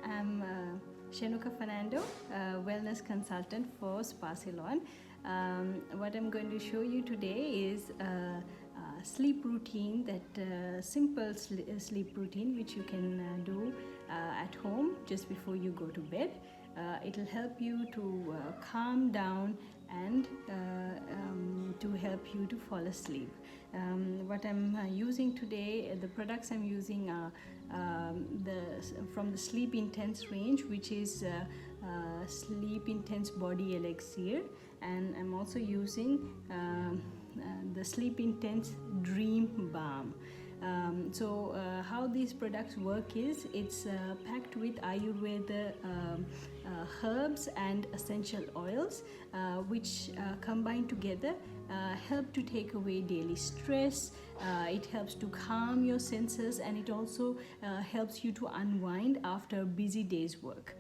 I'm Shenuka Fernando, wellness consultant for Spa Ceylon. What I'm going to show you today is a sleep routine, that simple sleep routine which you can do at home just before you go to bed. It'll help you to calm down and to help you to fall asleep. What I'm using today, the products I'm using are from the Sleep Intense range, which is Sleep Intense Body Elixir, and I'm also using the Sleep Intense Dream Balm. How these products work is it's packed with Ayurveda herbs and essential oils, which combined together help to take away daily stress. It helps to calm your senses, and it also helps you to unwind after a busy day's work.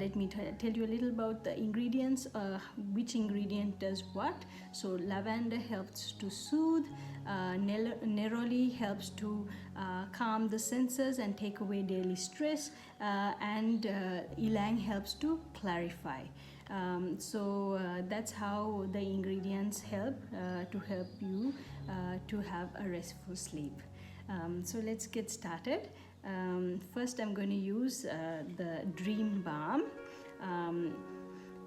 Let me tell you a little about the ingredients, which ingredient does what. So lavender helps to soothe, neroli helps to calm the senses and take away daily stress, and ylang helps to clarify. That's how the ingredients help you to have a restful sleep. So let's get started. First I'm going to use the Dream Balm.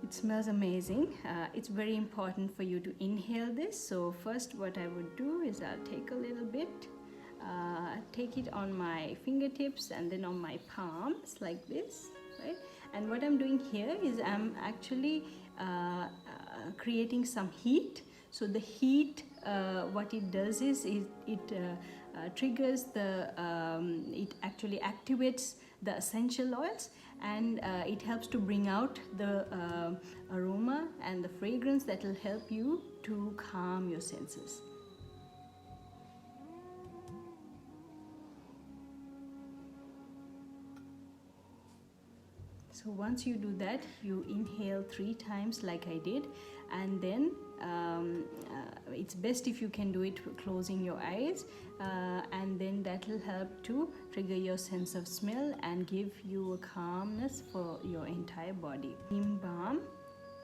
It smells amazing. It's very important for you to inhale this. So first what I would do is I'll take a little bit, take it on my fingertips and then on my palms like this, right? And what I'm doing here is I'm actually creating some heat. So the heat, what it does is it triggers it actually activates the essential oils, and it helps to bring out the aroma and the fragrance that will help you to calm your senses. So once you do that, you inhale 3 times like I did, and then it's best if you can do it closing your eyes, and then that will help to trigger your sense of smell and give you a calmness for your entire body. Dream Balm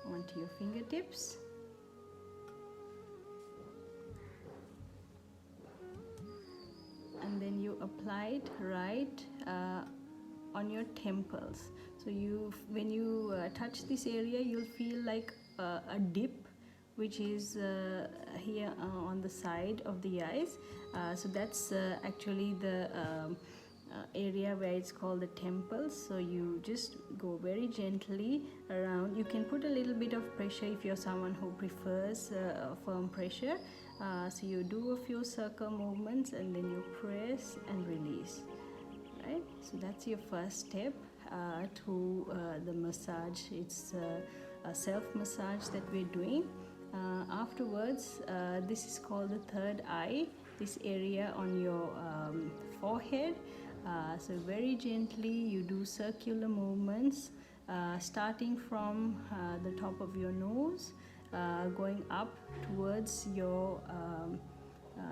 onto your fingertips. And then you apply it right on your temples. So when you touch this area, you'll feel like a dip, which is here on the side of the eyes. So that's actually the area where it's called the temples. So you just go very gently around. You can put a little bit of pressure if you're someone who prefers firm pressure. So you do a few circle movements and then you press and release, right? So that's your first step to the massage. It's a self-massage that we're doing. Afterwards, this is called the third eye, this area on your forehead. So very gently you do circular movements, starting from the top of your nose, going up towards your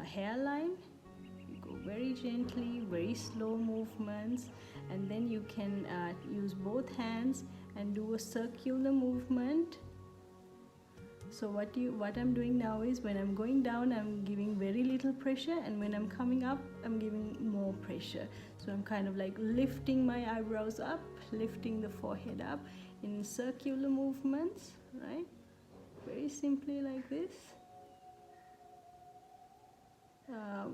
hairline. You go very gently, very slow movements, and then you can use both hands and do a circular movement. So what I'm doing now is, when I'm going down, I'm giving very little pressure, and when I'm coming up, I'm giving more pressure. So I'm kind of like lifting my eyebrows up, lifting the forehead up in circular movements, right? Very simply like this.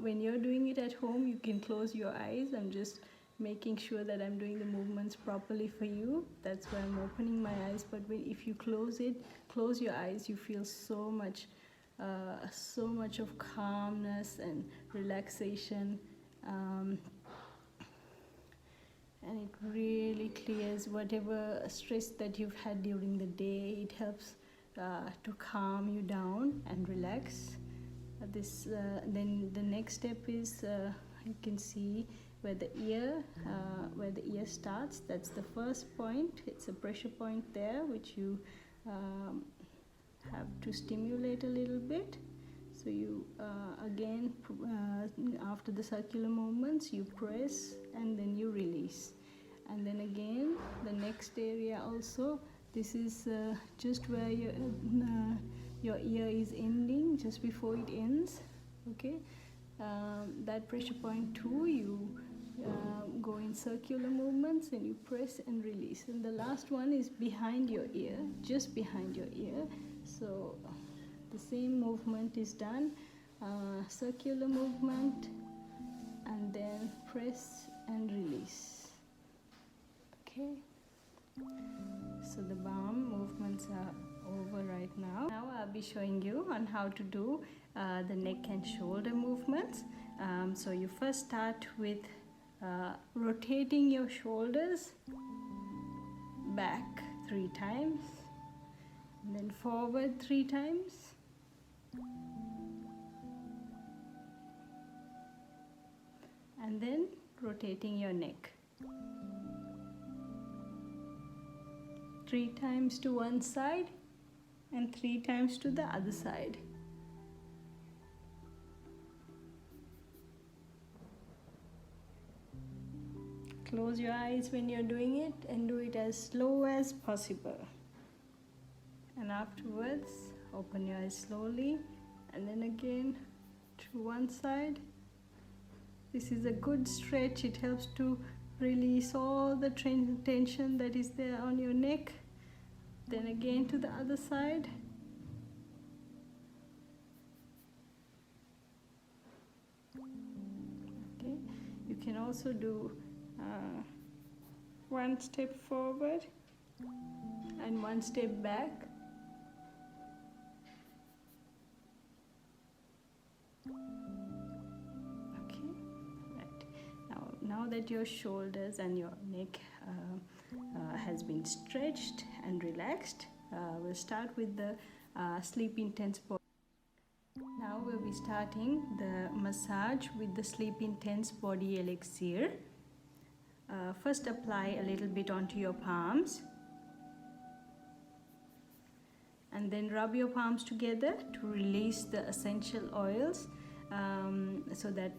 When you're doing it at home, you can close your eyes. I'm just making sure that I'm doing the movements properly for you. That's why I'm opening my eyes. But if you close your eyes, you feel so much of calmness and relaxation, and it really clears whatever stress that you've had during the day. It helps to calm you down and relax. Then the next step is, you can see where the ear starts. That's the first point. It's a pressure point there, which you have to stimulate a little bit. So you again, after the circular movements, you press and then you release. And then again, the next area also, this is just where your ear is ending, just before it ends, okay? That pressure point too, you go in circular movements and you press and release. And the last one is behind your ear, just behind your ear. So the same movement is done, circular movement, and then press and release. Okay, so the balm movements are over right now. Now I'll be showing you on how to do the neck and shoulder movements. So you first start with rotating your shoulders back 3 times, and then forward 3 times, and then rotating your neck 3 times to one side and 3 times to the other side. Close your eyes when you're doing it and do it as slow as possible. And afterwards, open your eyes slowly and then again to one side. This is a good stretch. It helps to release all the tension that is there on your neck. Then again to the other side. Okay. You can also do one step forward and one step back. Okay, right. Now that your shoulders and your neck has been stretched and relaxed, we'll start with the Sleep Intense body. Now we'll be starting the massage with the Sleep Intense body elixir. First apply a little bit onto your palms and then rub your palms together to release the essential oils, so that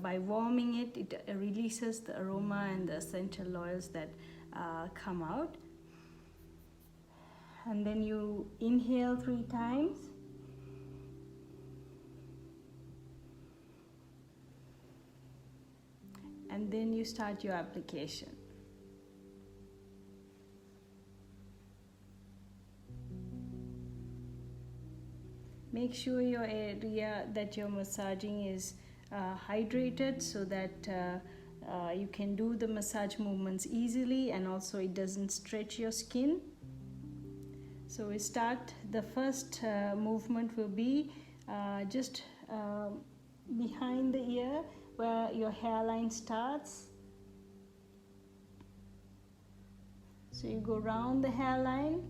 by warming it, it releases the aroma and the essential oils that come out. And then you inhale 3 times. And then you start your application. Make sure your area that you're massaging is hydrated, so that you can do the massage movements easily, and also it doesn't stretch your skin. So we start, the first movement will be just behind the ear, where your hairline starts. So you go round the hairline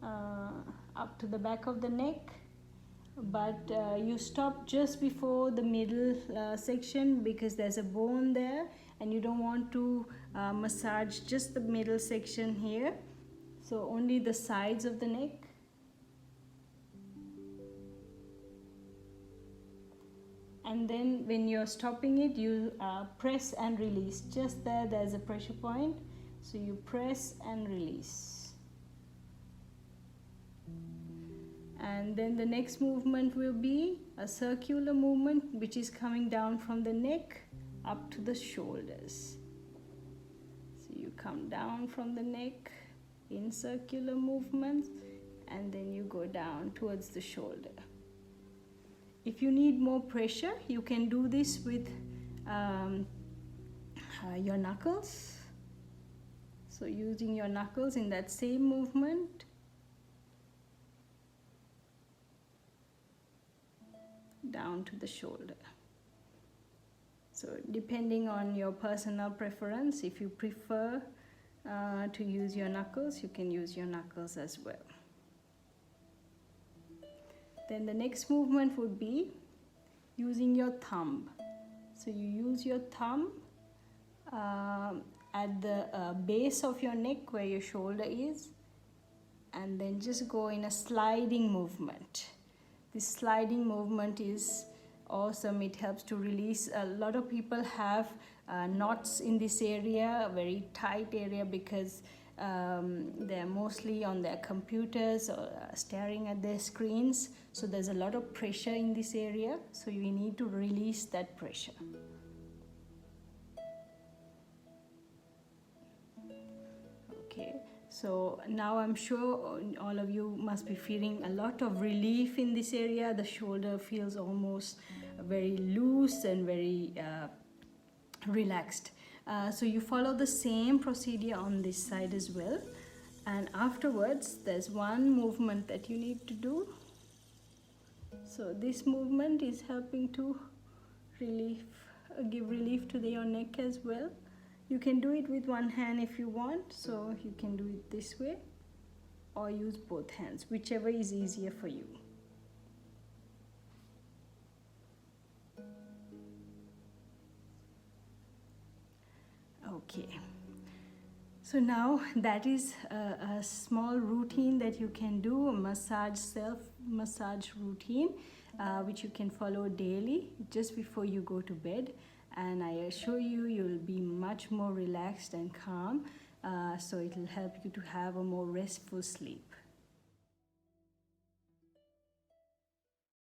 up to the back of the neck, but you stop just before the middle section, because there's a bone there and you don't want to massage just the middle section here, so only the sides of the neck. And then when you're stopping it, you press and release. Just there's a pressure point, so you press and release. And then the next movement will be a circular movement, which is coming down from the neck up to the shoulders. So you come down from the neck in circular movements, and then you go down towards the shoulder. If you need more pressure, you can do this with your knuckles. So using your knuckles in that same movement. Down to the shoulder. So depending on your personal preference, if you prefer to use your knuckles, you can use your knuckles as well. Then the next movement would be using your thumb. So you use your thumb at the base of your neck where your shoulder is, and then just go in a sliding movement. This sliding movement is awesome. It helps to release. A lot of people have knots in this area, a very tight area, because they're mostly on their computers or staring at their screens. So there's a lot of pressure in this area. So we need to release that pressure. Okay. So now I'm sure all of you must be feeling a lot of relief in this area. The shoulder feels almost very loose and very relaxed. So you follow the same procedure on this side as well. And afterwards, there's one movement that you need to do. So this movement is helping to give relief to your neck as well. You can do it with one hand if you want, so you can do it this way or use both hands, whichever is easier for you. Okay, so now that is a small routine that you can do, a self-massage routine, which you can follow daily just before you go to bed. And I assure you, you'll be much more relaxed and calm, so it will help you to have a more restful sleep.